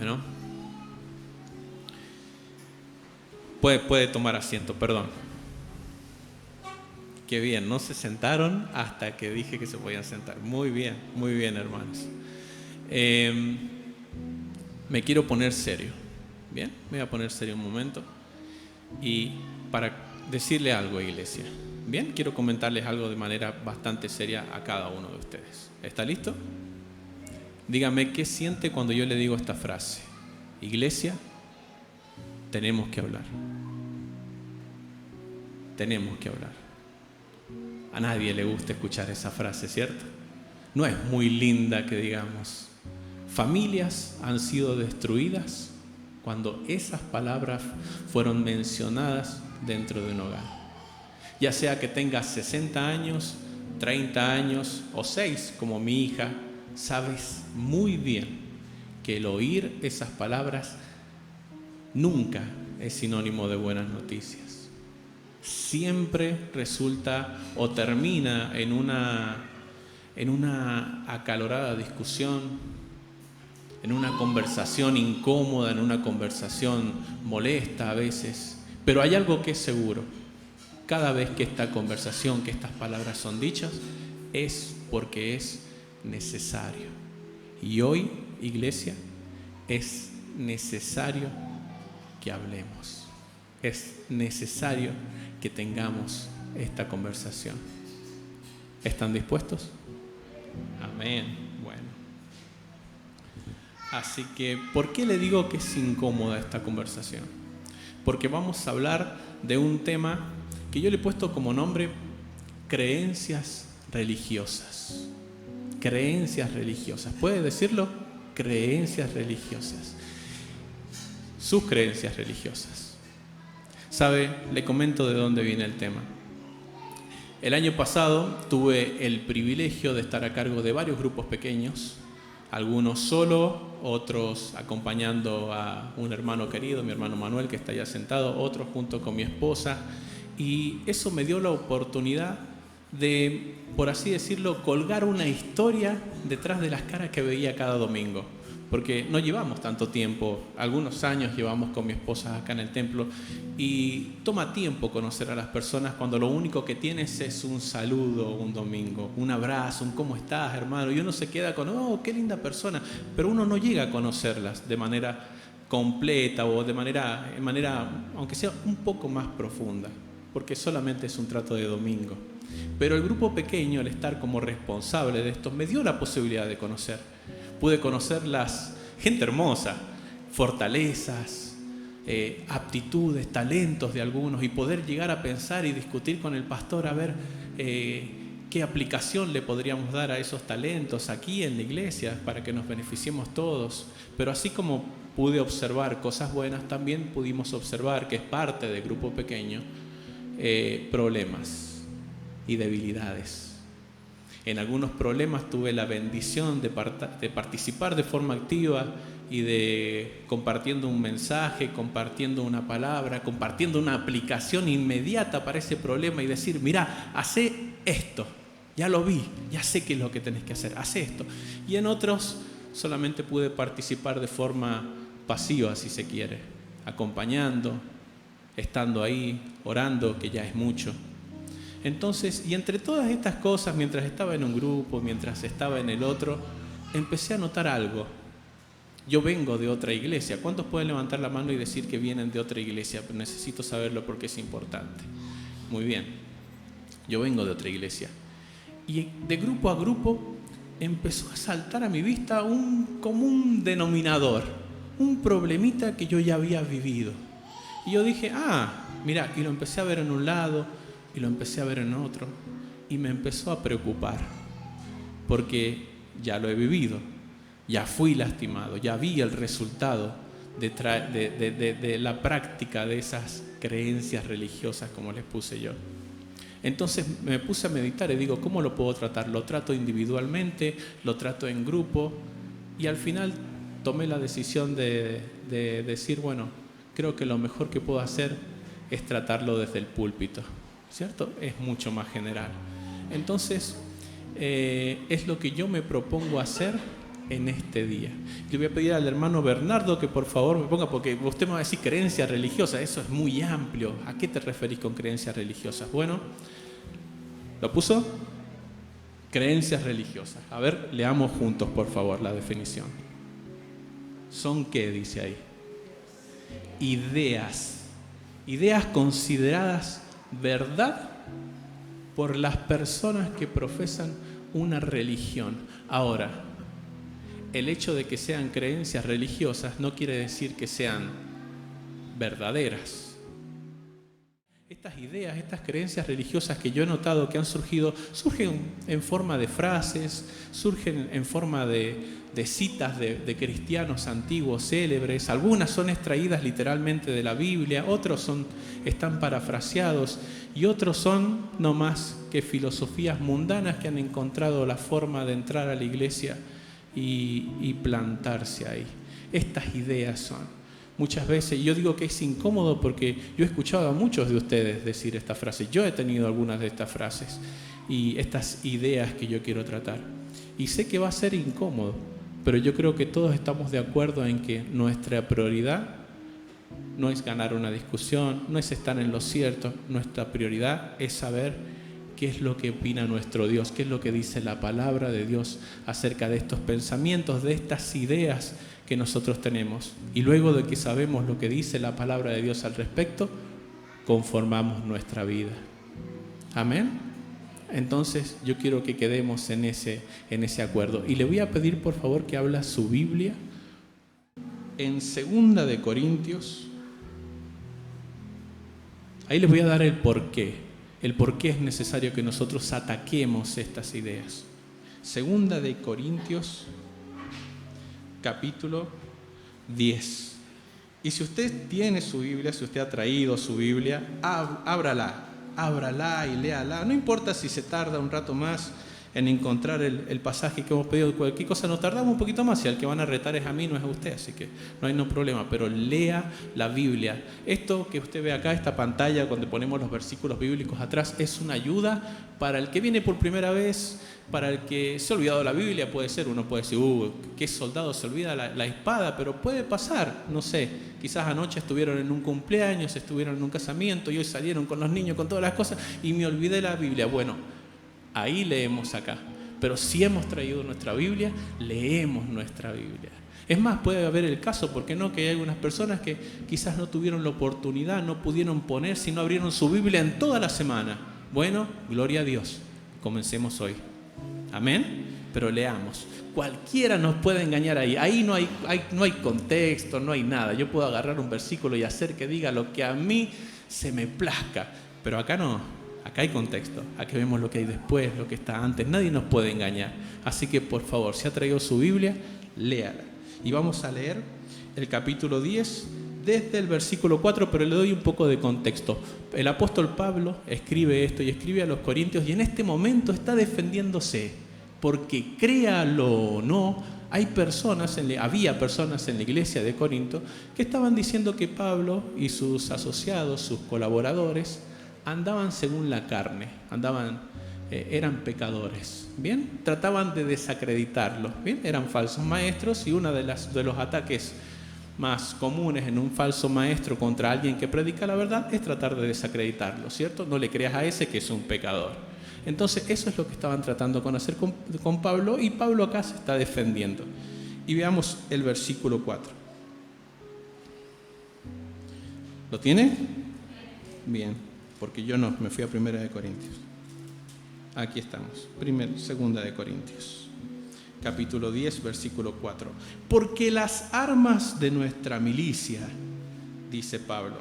Bueno, puede tomar asiento, perdón. Qué bien, no se sentaron hasta que dije que se podían sentar. Muy bien, hermanos. Me quiero poner serio. Bien, me voy a poner serio un momento. Y para decirle algo, iglesia. Bien, quiero comentarles algo de manera bastante seria a cada uno de ustedes. ¿Está listo? Dígame qué siente cuando yo le digo esta frase. Iglesia, tenemos que hablar. Tenemos que hablar. A nadie le gusta escuchar esa frase, ¿cierto? No es muy linda que digamos. Familias han sido destruidas cuando esas palabras fueron mencionadas dentro de un hogar. Ya sea que tengas 60 años, 30 años o 6, como mi hija, sabes muy bien que el oír esas palabras nunca es sinónimo de buenas noticias. Siempre resulta o termina en una acalorada discusión, en una conversación incómoda, en una conversación molesta a veces. Pero hay algo que es seguro. Cada vez que esta conversación, que estas palabras son dichas, es porque es necesario. Y hoy, iglesia, es necesario que hablemos. Es necesario que tengamos esta conversación. ¿Están dispuestos? Amén. Bueno. Así que, ¿por qué le digo que es incómoda esta conversación? Porque vamos a hablar de un tema que yo le he puesto como nombre creencias religiosas. Creencias religiosas. ¿Puede decirlo? Creencias religiosas. Sus creencias religiosas. ¿Sabe? Le comento de dónde viene el tema. El año pasado tuve el privilegio de estar a cargo de varios grupos pequeños, algunos solo, otros acompañando a un hermano querido, mi hermano Manuel, que está allá sentado, otros junto con mi esposa, y eso me dio la oportunidad de, por así decirlo, colgar una historia detrás de las caras que veía cada domingo. Porque no llevamos tanto tiempo, algunos años llevamos con mi esposa acá en el templo y toma tiempo conocer a las personas cuando lo único que tienes es un saludo un domingo, un abrazo, un ¿cómo estás, hermano? Y uno se queda con, oh, qué linda persona, pero uno no llega a conocerlas de manera completa o de manera, aunque sea un poco más profunda, porque solamente es un trato de domingo. Pero el grupo pequeño, al estar como responsable de esto, me dio la posibilidad de conocer. Pude conocer gente hermosa, fortalezas, aptitudes, talentos de algunos y poder llegar a pensar y discutir con el pastor a ver qué aplicación le podríamos dar a esos talentos aquí en la iglesia para que nos beneficiemos todos. Pero así como pude observar cosas buenas, también pudimos observar, que es parte del grupo pequeño, problemas y debilidades. En algunos problemas tuve la bendición de participar de forma activa y de compartiendo un mensaje, compartiendo una palabra, compartiendo una aplicación inmediata para ese problema y decir, mira, hacé esto, ya lo vi, ya sé qué es lo que tenés que hacer, hacé esto. Y en otros solamente pude participar de forma pasiva, si se quiere, acompañando, estando ahí, orando, que ya es mucho. Entonces, y entre todas estas cosas, mientras estaba en un grupo, mientras estaba en el otro, empecé a notar algo. Yo vengo de otra iglesia. ¿Cuántos pueden levantar la mano y decir que vienen de otra iglesia? Pero necesito saberlo porque es importante. Muy bien. Yo vengo de otra iglesia. Y de grupo a grupo empezó a saltar a mi vista un común denominador, un problemita que yo ya había vivido. Y yo dije, mira, y lo empecé a ver en un lado, y lo empecé a ver en otro y me empezó a preocupar porque ya lo he vivido, ya fui lastimado, ya vi el resultado de la práctica de esas creencias religiosas, como les puse yo. Entonces me puse a meditar y digo, ¿cómo lo puedo tratar? Lo trato individualmente, lo trato en grupo y al final tomé la decisión de decir, bueno, creo que lo mejor que puedo hacer es tratarlo desde el púlpito, ¿cierto? Es mucho más general. Entonces, es lo que yo me propongo hacer en este día. Le voy a pedir al hermano Bernardo que por favor me ponga, porque usted me va a decir creencias religiosas, eso es muy amplio. ¿A qué te referís con creencias religiosas? Bueno, ¿lo puso? Creencias religiosas. A ver, leamos juntos por favor la definición. ¿Son qué? Dice ahí. Ideas consideradas verdad por las personas que profesan una religión. Ahora, el hecho de que sean creencias religiosas no quiere decir que sean verdaderas. Estas ideas, estas creencias religiosas que yo he notado que han surgido, surgen en forma de frases, surgen en forma de citas de cristianos antiguos, célebres. Algunas son extraídas literalmente de la Biblia, otros están parafraseados y otros son no más que filosofías mundanas que han encontrado la forma de entrar a la iglesia y plantarse ahí. Estas ideas son. Muchas veces, yo digo que es incómodo porque yo he escuchado a muchos de ustedes decir esta frase. Yo he tenido algunas de estas frases y estas ideas que yo quiero tratar. Y sé que va a ser incómodo, pero yo creo que todos estamos de acuerdo en que nuestra prioridad no es ganar una discusión, no es estar en lo cierto. Nuestra prioridad es saber qué es lo que opina nuestro Dios, qué es lo que dice la palabra de Dios acerca de estos pensamientos, de estas ideas que nosotros tenemos. Y luego de que sabemos lo que dice la palabra de Dios al respecto, conformamos nuestra vida. Amén. Entonces yo quiero que quedemos en ese acuerdo. Y le voy a pedir por favor que abra su Biblia en 2 de Corintios. Ahí les voy a dar el porqué. El porqué es necesario que nosotros ataquemos estas ideas. 2 de Corintios capítulo 10. Y si usted tiene su Biblia, si usted ha traído su Biblia, ábrala y léala. No importa si se tarda un rato más en encontrar el pasaje que hemos pedido, cualquier cosa, nos tardamos un poquito más, y al que van a retar es a mí, no es a usted, así que no hay problema, pero lea la Biblia. Esto que usted ve acá, esta pantalla, cuando ponemos los versículos bíblicos atrás, es una ayuda para el que viene por primera vez, para el que se ha olvidado la Biblia. Puede ser, uno puede decir, ¿qué soldado se olvida la espada? Pero puede pasar, no sé, quizás anoche estuvieron en un cumpleaños, estuvieron en un casamiento y hoy salieron con los niños, con todas las cosas, y me olvidé la Biblia. Bueno, ahí leemos acá. Pero si hemos traído nuestra Biblia, leemos nuestra Biblia. Es más, puede haber el caso, ¿por qué no?, que hay algunas personas que quizás no tuvieron la oportunidad, no pudieron poner, si no abrieron su Biblia en toda la semana. Bueno, gloria a Dios. Comencemos hoy. Amén. Pero leamos. Cualquiera nos puede engañar ahí. Ahí no hay contexto, no hay nada. Yo puedo agarrar un versículo y hacer que diga lo que a mí se me plazca. Pero acá no. Acá hay contexto, aquí vemos lo que hay después, lo que está antes, nadie nos puede engañar. Así que por favor, si ha traído su Biblia, léala. Y vamos a leer el capítulo 10 desde el versículo 4, pero le doy un poco de contexto. El apóstol Pablo escribe esto y escribe a los corintios, y en este momento está defendiéndose, porque créalo o no, había personas en la iglesia de Corinto que estaban diciendo que Pablo y sus asociados, sus colaboradores, andaban según la carne, eran pecadores, ¿bien? Trataban de desacreditarlos, ¿bien? Eran falsos maestros, y uno de los ataques más comunes en un falso maestro contra alguien que predica la verdad es tratar de desacreditarlo, ¿cierto? No le creas a ese que es un pecador. Entonces eso es lo que estaban tratando de hacer con Pablo, y Pablo acá se está defendiendo. Y veamos el versículo 4. ¿Lo tiene? Bien. Porque yo no, me fui a 1 de Corintios. Aquí estamos, 2 de Corintios, capítulo 10, versículo 4. Porque las armas de nuestra milicia, dice Pablo.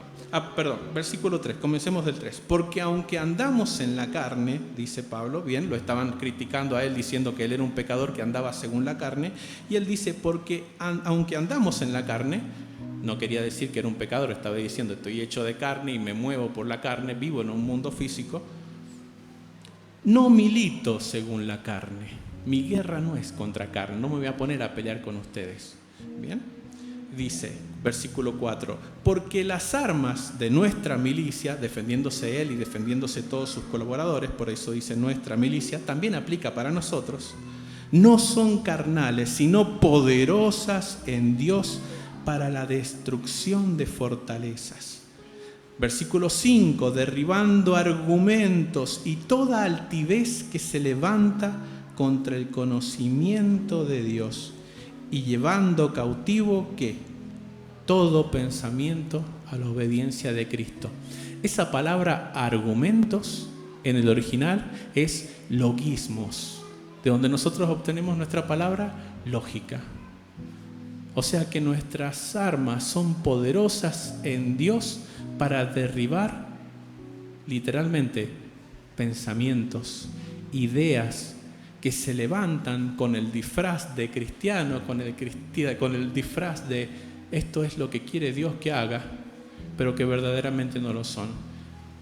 Versículo 3, comencemos del 3. Porque aunque andamos en la carne, dice Pablo, bien, lo estaban criticando a él diciendo que él era un pecador que andaba según la carne, y él dice, porque aunque andamos en la carne, no quería decir que era un pecador, estaba diciendo estoy hecho de carne y me muevo por la carne, vivo en un mundo físico. No milito según la carne. Mi guerra no es contra carne, no me voy a poner a pelear con ustedes. Bien, dice, versículo 4, porque las armas de nuestra milicia, defendiéndose él y defendiéndose todos sus colaboradores, por eso dice nuestra milicia, también aplica para nosotros, no son carnales, sino poderosas en Dios para la destrucción de fortalezas. Versículo 5, derribando argumentos y toda altivez que se levanta contra el conocimiento de Dios y llevando cautivo, ¿qué? Todo pensamiento a la obediencia de Cristo. Esa palabra argumentos en el original es logismos, de donde nosotros obtenemos nuestra palabra lógica. O sea que nuestras armas son poderosas en Dios para derribar literalmente pensamientos, ideas que se levantan con el disfraz de cristiano, con el disfraz de esto es lo que quiere Dios que haga, pero que verdaderamente no lo son.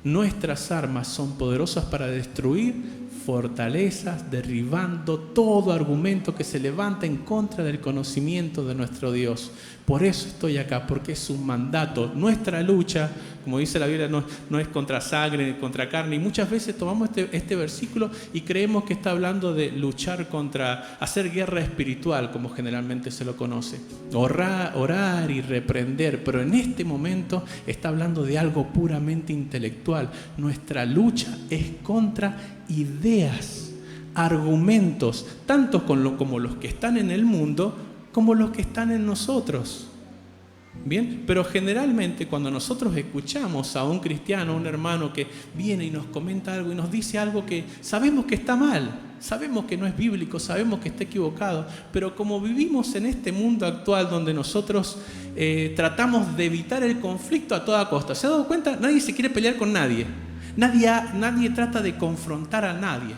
Nuestras armas son poderosas para destruir fortalezas, derribando todo argumento que se levanta en contra del conocimiento de nuestro Dios. Por eso estoy acá, porque es un mandato. Nuestra lucha, como dice la Biblia, no es contra sangre, contra carne. Y muchas veces tomamos este versículo y creemos que está hablando de luchar contra, hacer guerra espiritual, como generalmente se lo conoce. Orar y reprender. Pero en este momento está hablando de algo puramente intelectual. Nuestra lucha es contra ideas, argumentos, tanto como los que están en el mundo, como los que están en nosotros. Bien, pero generalmente cuando nosotros escuchamos a un cristiano, a un hermano que viene y nos comenta algo y nos dice algo que sabemos que está mal, sabemos que no es bíblico, sabemos que está equivocado, pero como vivimos en este mundo actual donde nosotros tratamos de evitar el conflicto a toda costa, ¿se ha dado cuenta? Nadie se quiere pelear con nadie. Nadie trata de confrontar a nadie.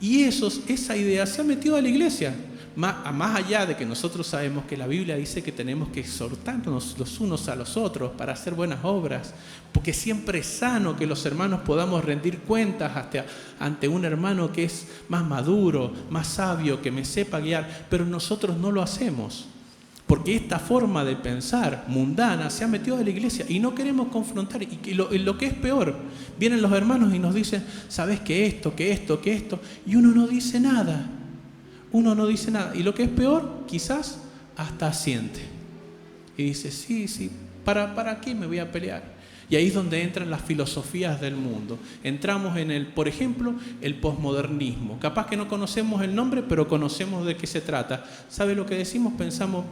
Y esa idea se ha metido a la iglesia. Más allá de que nosotros sabemos que la Biblia dice que tenemos que exhortarnos los unos a los otros para hacer buenas obras, porque siempre es sano que los hermanos podamos rendir cuentas ante un hermano que es más maduro, más sabio, que me sepa guiar, pero nosotros no lo hacemos. Porque esta forma de pensar mundana se ha metido a la iglesia y no queremos confrontar. Y lo que es peor, vienen los hermanos y nos dicen, ¿sabes que esto? Y uno no dice nada. Y lo que es peor, quizás hasta asiente. Y dice, sí, ¿para qué me voy a pelear? Y ahí es donde entran las filosofías del mundo. Entramos en por ejemplo, el posmodernismo. Capaz que no conocemos el nombre, pero conocemos de qué se trata. ¿Sabe lo que decimos? Pensamos,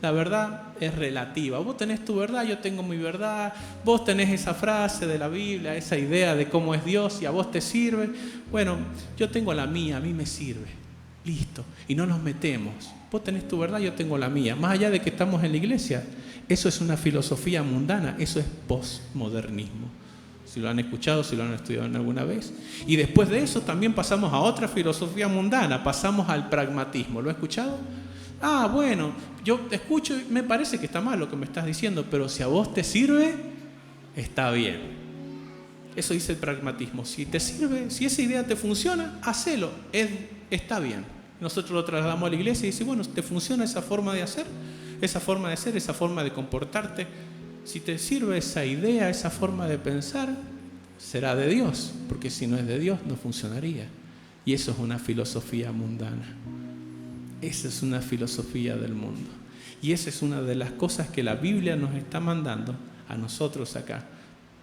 la verdad es relativa. Vos tenés tu verdad, yo tengo mi verdad. Vos tenés esa frase de la Biblia, esa idea de cómo es Dios y a vos te sirve. Bueno, yo tengo la mía, a mí me sirve. Listo. Y no nos metemos. Vos tenés tu verdad, yo tengo la mía. Más allá de que estamos en la iglesia, eso es una filosofía mundana, eso es posmodernismo. Si lo han escuchado, si lo han estudiado alguna vez. Y después de eso también pasamos a otra filosofía mundana, pasamos al pragmatismo. ¿Lo he escuchado? Bueno, yo te escucho y me parece que está mal lo que me estás diciendo, pero si a vos te sirve, está bien. Eso dice el pragmatismo. Si te sirve, si esa idea te funciona, hacelo, está bien. Nosotros lo trasladamos a la iglesia y dice, bueno, ¿te funciona esa forma de hacer? Esa forma de ser, esa forma de comportarte. Si te sirve esa idea, esa forma de pensar, será de Dios, porque si no es de Dios no funcionaría. Y eso es una filosofía mundana. Esa es una filosofía del mundo. Y esa es una de las cosas que la Biblia nos está mandando a nosotros acá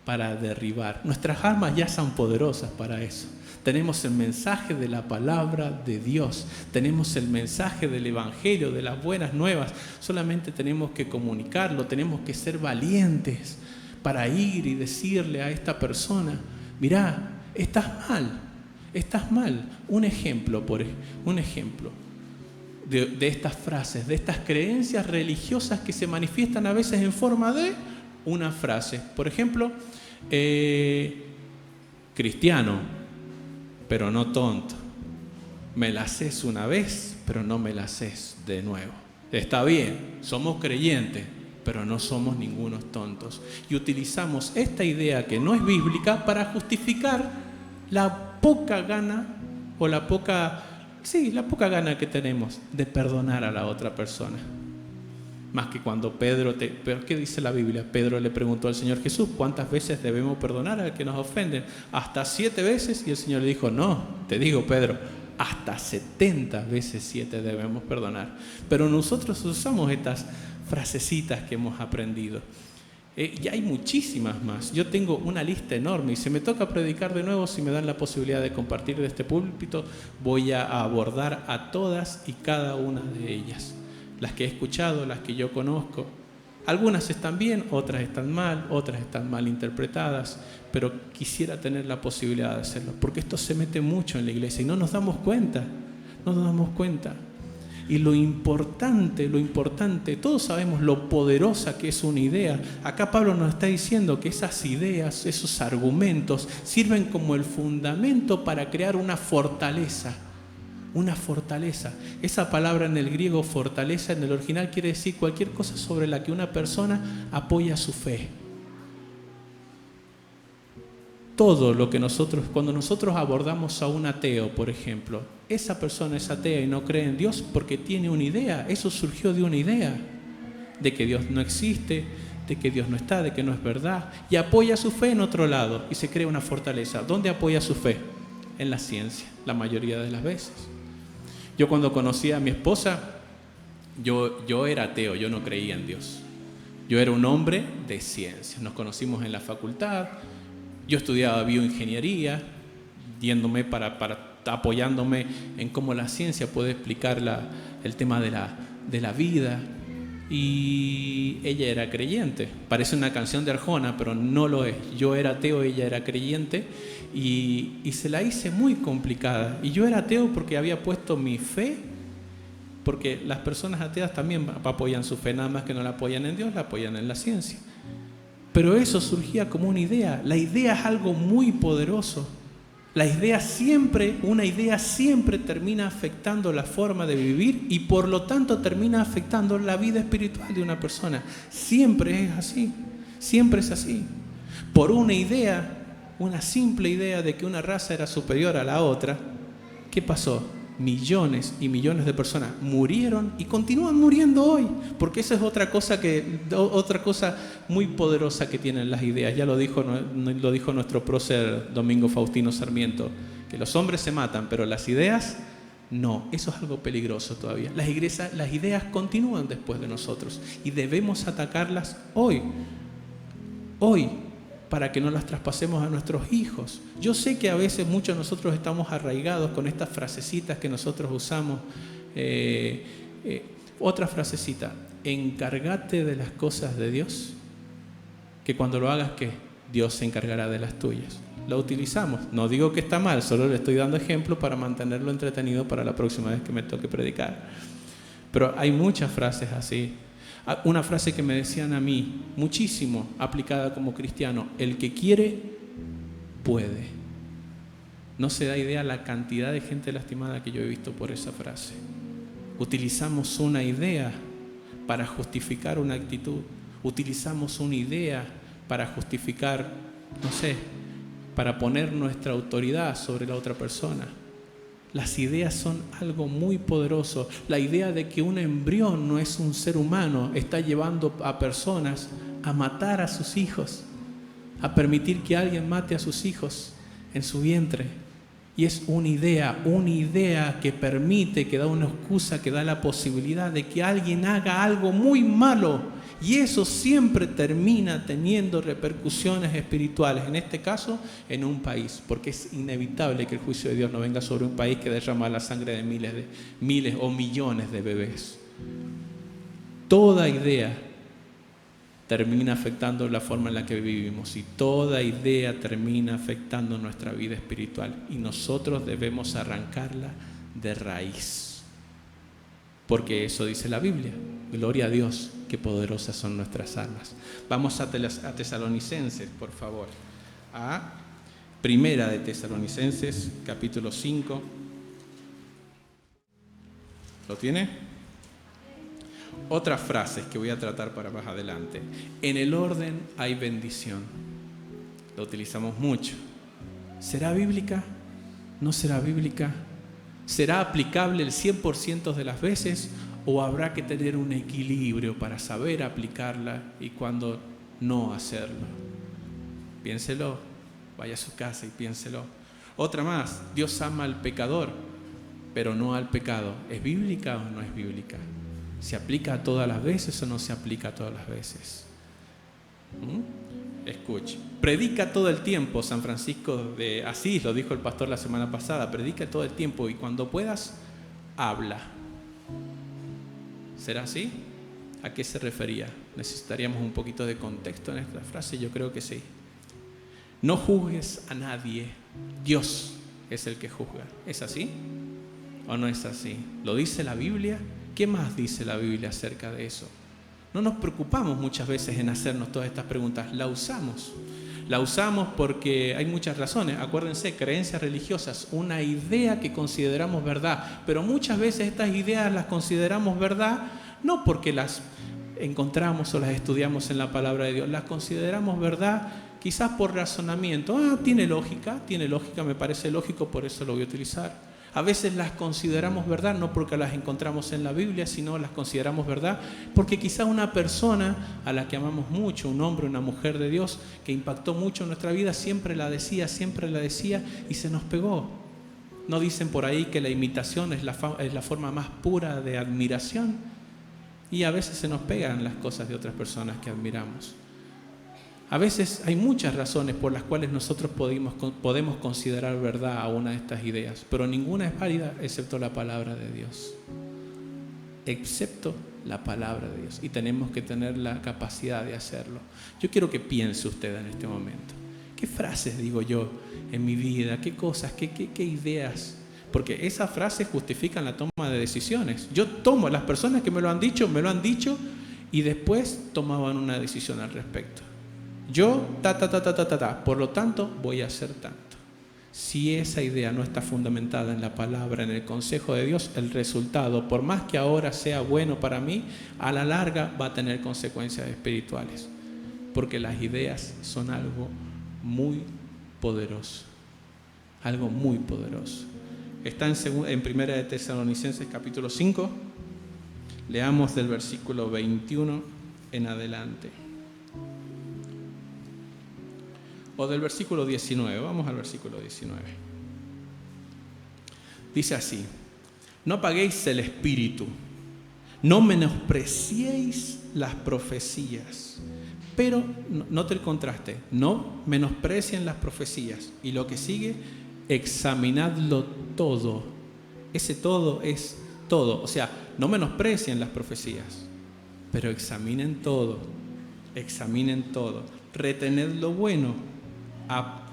para derribar. Nuestras armas ya son poderosas para eso. Tenemos el mensaje de la palabra de Dios. Tenemos el mensaje del Evangelio, de las buenas nuevas. Solamente tenemos que comunicarlo, tenemos que ser valientes para ir y decirle a esta persona, mirá, estás mal. Un ejemplo de estas frases, de estas creencias religiosas que se manifiestan a veces en forma de una frase. Por ejemplo, cristiano, pero no tonto. Me la haces una vez, pero no me la haces de nuevo. Está bien, somos creyentes, pero no somos ningunos tontos. Y utilizamos esta idea que no es bíblica para justificar la poca gana o la poca gana que tenemos de perdonar a la otra persona. Más que cuando pero ¿qué dice la Biblia? Pedro le preguntó al Señor Jesús, ¿cuántas veces debemos perdonar al que nos ofenden? Hasta 7 veces, y el Señor le dijo, no, te digo, Pedro, hasta 70 veces 7 debemos perdonar. Pero nosotros usamos estas frasecitas que hemos aprendido. Y hay muchísimas más. Yo tengo una lista enorme y si me toca predicar de nuevo, si me dan la posibilidad de compartir de este púlpito, voy a abordar a todas y cada una de ellas. Las que he escuchado, las que yo conozco. Algunas están bien, otras están mal interpretadas, pero quisiera tener la posibilidad de hacerlo, porque esto se mete mucho en la iglesia y no nos damos cuenta. Y lo importante, todos sabemos lo poderosa que es una idea. Acá Pablo nos está diciendo que esas ideas, esos argumentos, sirven como el fundamento para crear una fortaleza. Una fortaleza. Esa palabra en el griego, fortaleza, en el original quiere decir cualquier cosa sobre la que una persona apoya su fe. Todo lo que cuando nosotros abordamos a un ateo, por ejemplo, esa persona es atea y no cree en Dios porque tiene una idea. Eso surgió de una idea, de que Dios no existe, de que Dios no está, de que no es verdad, y apoya su fe en otro lado y se crea una fortaleza. ¿Dónde apoya su fe? En la ciencia, la mayoría de las veces. Yo cuando conocí a mi esposa, yo era ateo, yo no creía en Dios. Yo era un hombre de ciencia. Nos conocimos en la facultad. Yo estudiaba bioingeniería, apoyándome en cómo la ciencia puede explicar el tema de la vida. Y ella era creyente. Parece una canción de Arjona, pero no lo es. Yo era ateo, ella era creyente. Y se la hice muy complicada. Y yo era ateo porque había puesto mi fe, porque las personas ateas también apoyan su fe, nada más que no la apoyan en Dios, la apoyan en la ciencia. Pero eso surgía como una idea. La idea es algo muy poderoso. Una idea siempre termina afectando la forma de vivir y por lo tanto termina afectando la vida espiritual de una persona. Siempre es así. Siempre es así. Por una idea, una simple idea de que una raza era superior a la otra, ¿qué pasó? Millones y millones de personas murieron y continúan muriendo hoy, porque esa es otra cosa muy poderosa que tienen las ideas. Ya lo dijo nuestro prócer Domingo Faustino Sarmiento, que los hombres se matan, pero las ideas no. Eso es algo peligroso todavía. Las ideas continúan después de nosotros y debemos atacarlas hoy, para que no las traspasemos a nuestros hijos. Yo sé que a veces muchos de nosotros estamos arraigados con estas frasecitas que nosotros usamos. Otra frasecita: encárgate de las cosas de Dios, que cuando lo hagas, ¿qué? Dios se encargará de las tuyas. La utilizamos. No digo que está mal, solo le estoy dando ejemplo para mantenerlo entretenido para la próxima vez que me toque predicar. Pero hay muchas frases así. Una frase que me decían a mí, muchísimo aplicada como cristiano: el que quiere, puede. No se da idea la cantidad de gente lastimada que yo he visto por esa frase. Utilizamos una idea para justificar una actitud. Utilizamos una idea para justificar, para poner nuestra autoridad sobre la otra persona. Las ideas son algo muy poderoso. La idea de que un embrión no es un ser humano está llevando a personas a matar a sus hijos, a permitir que alguien mate a sus hijos en su vientre. Y es una idea que permite, que da una excusa, que da la posibilidad de que alguien haga algo muy malo. Y eso siempre termina teniendo repercusiones espirituales, en este caso en un país, porque es inevitable que el juicio de Dios no venga sobre un país que derrama la sangre de miles o millones de bebés. Toda idea termina afectando la forma en la que vivimos y toda idea termina afectando nuestra vida espiritual y nosotros debemos arrancarla de raíz, porque eso dice la Biblia. Gloria a Dios, qué poderosas son nuestras armas. Vamos a Tesalonicenses, por favor. A Primera de Tesalonicenses, capítulo 5. ¿Lo tiene? Otras frases que voy a tratar para más adelante. En el orden hay bendición. Lo utilizamos mucho. ¿Será bíblica? ¿No será bíblica? ¿Será aplicable el 100% de las veces? ¿O habrá que tener un equilibrio para saber aplicarla y cuándo no hacerlo? Piénselo, vaya a su casa y piénselo. Otra más: Dios ama al pecador, pero no al pecado. ¿Es bíblica o no es bíblica? ¿Se aplica a todas las veces o no se aplica a todas las veces? Escuche, predica todo el tiempo. San Francisco de Asís, lo dijo el pastor la semana pasada, predica todo el tiempo y cuando puedas, habla. ¿Será así? ¿A qué se refería? ¿Necesitaríamos un poquito de contexto en esta frase? Yo creo que sí. No juzgues a nadie, Dios es el que juzga. ¿Es así o no es así? ¿Lo dice la Biblia? ¿Qué más dice la Biblia acerca de eso? No nos preocupamos muchas veces en hacernos todas estas preguntas. La usamos porque hay muchas razones. Acuérdense, creencias religiosas, una idea que consideramos verdad. Pero muchas veces estas ideas las consideramos verdad no porque las encontramos o las estudiamos en la palabra de Dios. Las consideramos verdad quizás por razonamiento. Tiene lógica, me parece lógico, por eso lo voy a utilizar. A veces las consideramos verdad no porque las encontramos en la Biblia, sino las consideramos verdad porque quizá una persona a la que amamos mucho, un hombre, una mujer de Dios que impactó mucho en nuestra vida, siempre la decía y se nos pegó. ¿No dicen por ahí que la imitación es la forma más pura de admiración? Y a veces se nos pegan las cosas de otras personas que admiramos. A veces hay muchas razones por las cuales nosotros podemos considerar verdad a una de estas ideas, pero ninguna es válida excepto la palabra de Dios. Excepto la palabra de Dios. Y tenemos que tener la capacidad de hacerlo. Yo quiero que piense usted en este momento. ¿Qué frases digo yo en mi vida? ¿Qué cosas? ¿Qué ideas? Porque esas frases justifican la toma de decisiones. Yo tomo, las personas que me lo han dicho y después tomaban una decisión al respecto. Yo, por lo tanto, voy a hacer tanto. Si esa idea no está fundamentada en la palabra, en el consejo de Dios, el resultado, por más que ahora sea bueno para mí, a la larga va a tener consecuencias espirituales. Porque las ideas son algo muy poderoso. Algo muy poderoso. Está en Primera de Tesalonicenses capítulo 5. Leamos del versículo 21 en adelante. O del versículo 19, vamos al versículo 19. Dice así: no apaguéis el espíritu, no menospreciéis las profecías. Pero, note el contraste, no menosprecien las profecías. Y lo que sigue, examinadlo todo. Ese todo es todo. O sea, no menosprecien las profecías, pero examinen todo. Retened lo bueno.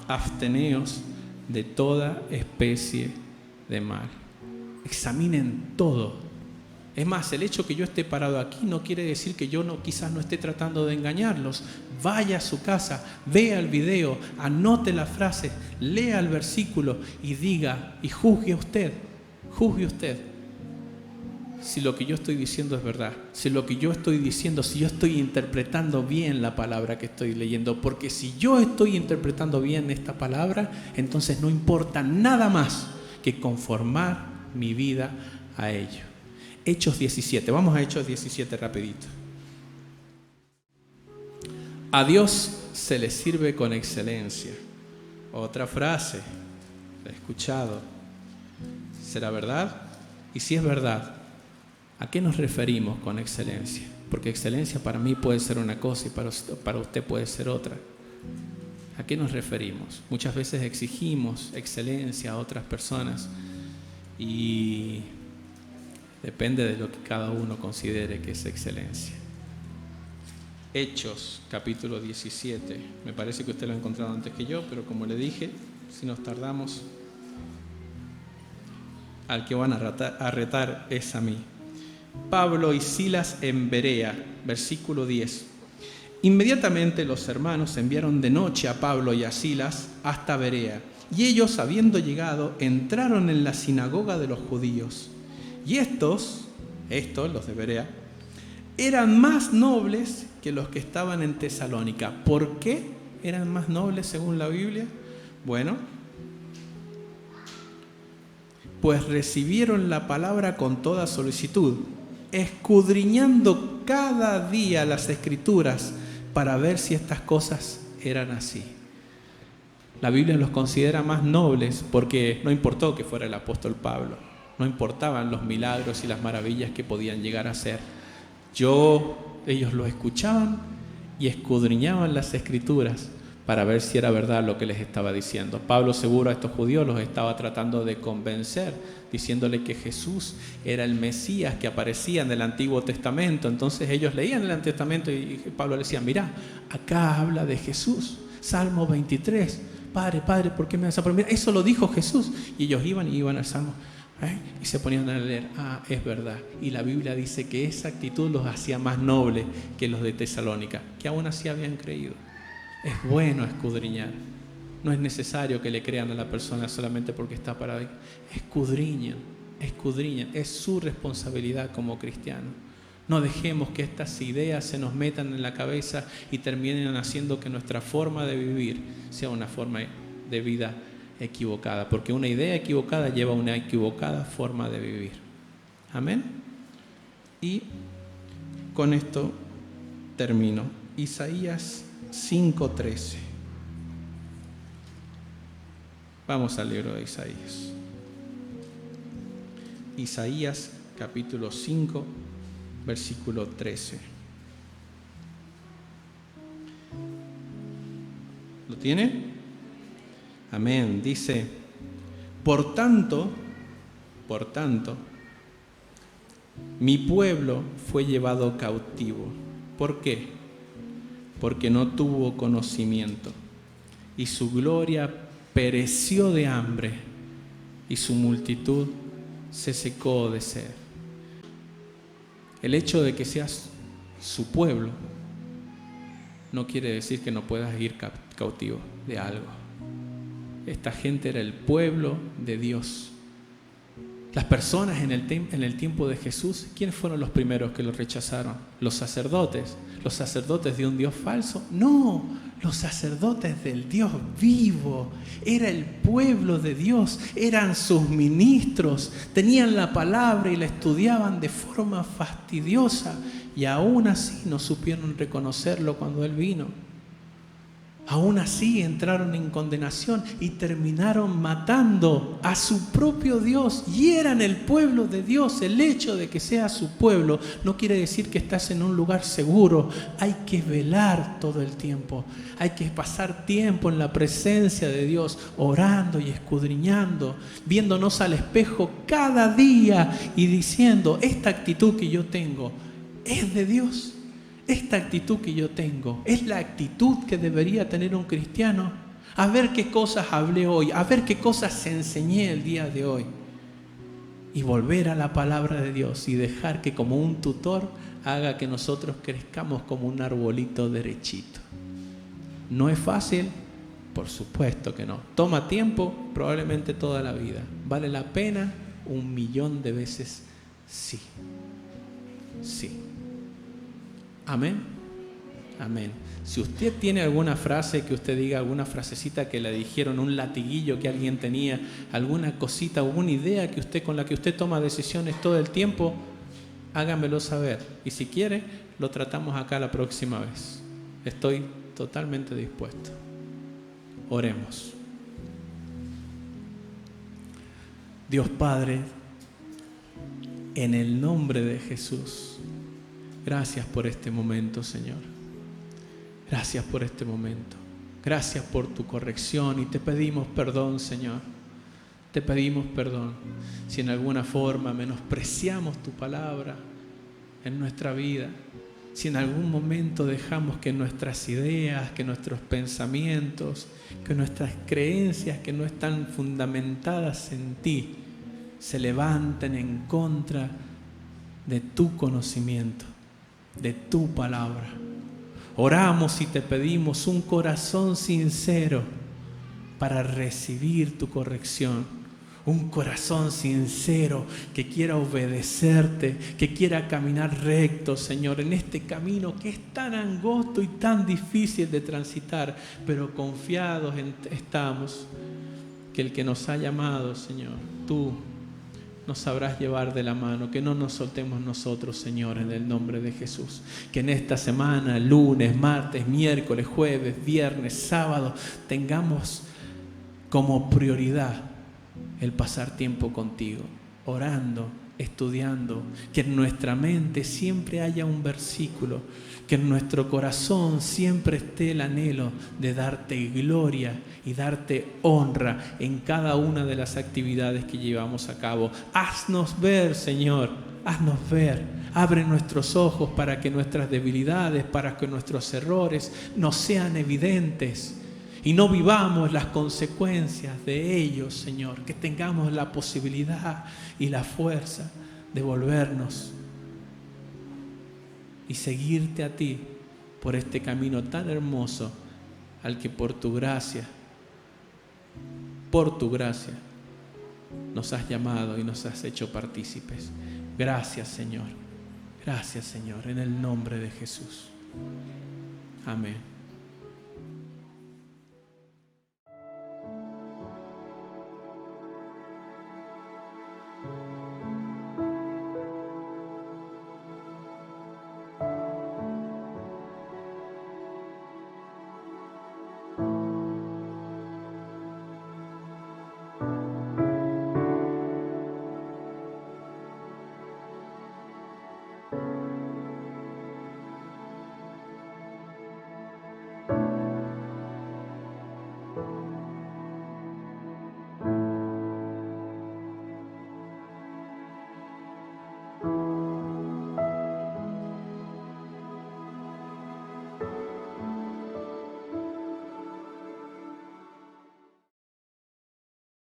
Absteneos de toda especie de mal. Examinen todo. Es más, el hecho que yo esté parado aquí no quiere decir que yo quizás no esté tratando de engañarlos. Vaya a su casa, vea el video, anote la frase, lea el versículo y diga y juzgue usted si lo que yo estoy diciendo es verdad, si lo que yo estoy diciendo, si yo estoy interpretando bien la palabra que estoy leyendo. Porque si yo estoy interpretando bien esta palabra, entonces no importa nada más que conformar mi vida a ello. Hechos 17, vamos a Hechos 17 rapidito. A Dios se le sirve con excelencia. Otra frase, la he escuchado. ¿Será verdad? Y si es verdad, ¿a qué nos referimos con excelencia? Porque excelencia para mí puede ser una cosa y para usted puede ser otra. ¿A qué nos referimos? Muchas veces exigimos excelencia a otras personas y depende de lo que cada uno considere que es excelencia. Hechos, capítulo 17. Me parece que usted lo ha encontrado antes que yo, pero como le dije, si nos tardamos, al que van a retar es a mí. Pablo y Silas en Berea, versículo 10. Inmediatamente los hermanos enviaron de noche a Pablo y a Silas hasta Berea, y ellos, habiendo llegado, entraron en la sinagoga de los judíos. Y estos, los de Berea, eran más nobles que los que estaban en Tesalónica. ¿Por qué eran más nobles según la Biblia? Bueno, pues recibieron la palabra con toda solicitud, escudriñando cada día las Escrituras para ver si estas cosas eran así. La Biblia los considera más nobles porque no importó que fuera el apóstol Pablo. No importaban los milagros y las maravillas que podían llegar a hacer. Ellos lo escuchaban y escudriñaban las Escrituras para ver si era verdad lo que les estaba diciendo. Pablo seguro a estos judíos los estaba tratando de convencer, diciéndole que Jesús era el Mesías que aparecía en el Antiguo Testamento. Entonces ellos leían el Antiguo Testamento y Pablo les decía, mirá, acá habla de Jesús, Salmo 23, Padre, ¿por qué me vas a prometer? Eso lo dijo Jesús. Y ellos iban al Salmo y se ponían a leer, es verdad. Y la Biblia dice que esa actitud los hacía más nobles que los de Tesalónica, que aún así habían creído. Es bueno escudriñar. No es necesario que le crean a la persona solamente porque está para ahí. Escudriñan. Es su responsabilidad como cristiano. No dejemos que estas ideas se nos metan en la cabeza y terminen haciendo que nuestra forma de vivir sea una forma de vida equivocada. Porque una idea equivocada lleva a una equivocada forma de vivir. Amén. Y con esto termino. Isaías 5:13. Vamos al libro de Isaías. Isaías capítulo 5, versículo 13. ¿Lo tiene? Amén. Dice, por tanto, mi pueblo fue llevado cautivo. ¿Por qué? Porque no tuvo conocimiento, y su gloria pereció de hambre, y su multitud se secó de sed. El hecho de que seas su pueblo no quiere decir que no puedas ir cautivo de algo. Esta gente era el pueblo de Dios. Las personas en el tiempo de Jesús, ¿quiénes fueron los primeros que lo rechazaron? ¿Los sacerdotes? ¿Los sacerdotes de un Dios falso? No, los sacerdotes del Dios vivo. Era el pueblo de Dios, eran sus ministros, tenían la palabra y la estudiaban de forma fastidiosa y aún así no supieron reconocerlo cuando Él vino. Aún así entraron en condenación y terminaron matando a su propio Dios, y eran el pueblo de Dios. El hecho de que sea su pueblo no quiere decir que estás en un lugar seguro. Hay que velar todo el tiempo, hay que pasar tiempo en la presencia de Dios, orando y escudriñando, viéndonos al espejo cada día y diciendo, esta actitud que yo tengo es de Dios. Esta actitud que yo tengo es la actitud que debería tener un cristiano. A ver qué cosas hablé hoy, a ver qué cosas enseñé el día de hoy. Y volver a la palabra de Dios y dejar que como un tutor haga que nosotros crezcamos como un arbolito derechito. ¿No es fácil? Por supuesto que no. Toma tiempo, probablemente toda la vida. ¿Vale la pena? 1.000.000 de veces sí. Sí. Amén. Amén. Si usted tiene alguna frase que usted diga, alguna frasecita que le dijeron, un latiguillo que alguien tenía, alguna cosita, alguna idea que usted, con la que usted toma decisiones todo el tiempo, háganmelo saber. Y si quiere, lo tratamos acá la próxima vez. Estoy totalmente dispuesto. Oremos. Dios Padre, en el nombre de Jesús, gracias por este momento, Señor. Gracias por este momento. Gracias por tu corrección y te pedimos perdón, Señor. Te pedimos perdón si en alguna forma menospreciamos tu palabra en nuestra vida. Si en algún momento dejamos que nuestras ideas, que nuestros pensamientos, que nuestras creencias que no están fundamentadas en ti se levanten en contra de tu conocimiento, de tu palabra. Oramos y te pedimos un corazón sincero para recibir tu corrección. Un corazón sincero que quiera obedecerte, que quiera caminar recto, Señor, en este camino que es tan angosto y tan difícil de transitar, pero confiados estamos que el que nos ha llamado, Señor, tú nos sabrás llevar de la mano, que no nos soltemos nosotros, Señor, en el nombre de Jesús. Que en esta semana, lunes, martes, miércoles, jueves, viernes, sábado, tengamos como prioridad el pasar tiempo contigo. orando, estudiando, que en nuestra mente siempre haya un versículo, que en nuestro corazón siempre esté el anhelo de darte gloria y darte honra en cada una de las actividades que llevamos a cabo. Haznos ver, Señor, haznos ver. Abre nuestros ojos para que nuestras debilidades, para que nuestros errores nos sean evidentes y no vivamos las consecuencias de ellos, Señor. Que tengamos la posibilidad y la fuerza de volvernos y seguirte a ti por este camino tan hermoso al que por tu gracia, nos has llamado y nos has hecho partícipes. Gracias, Señor. Gracias, Señor, en el nombre de Jesús. Amén.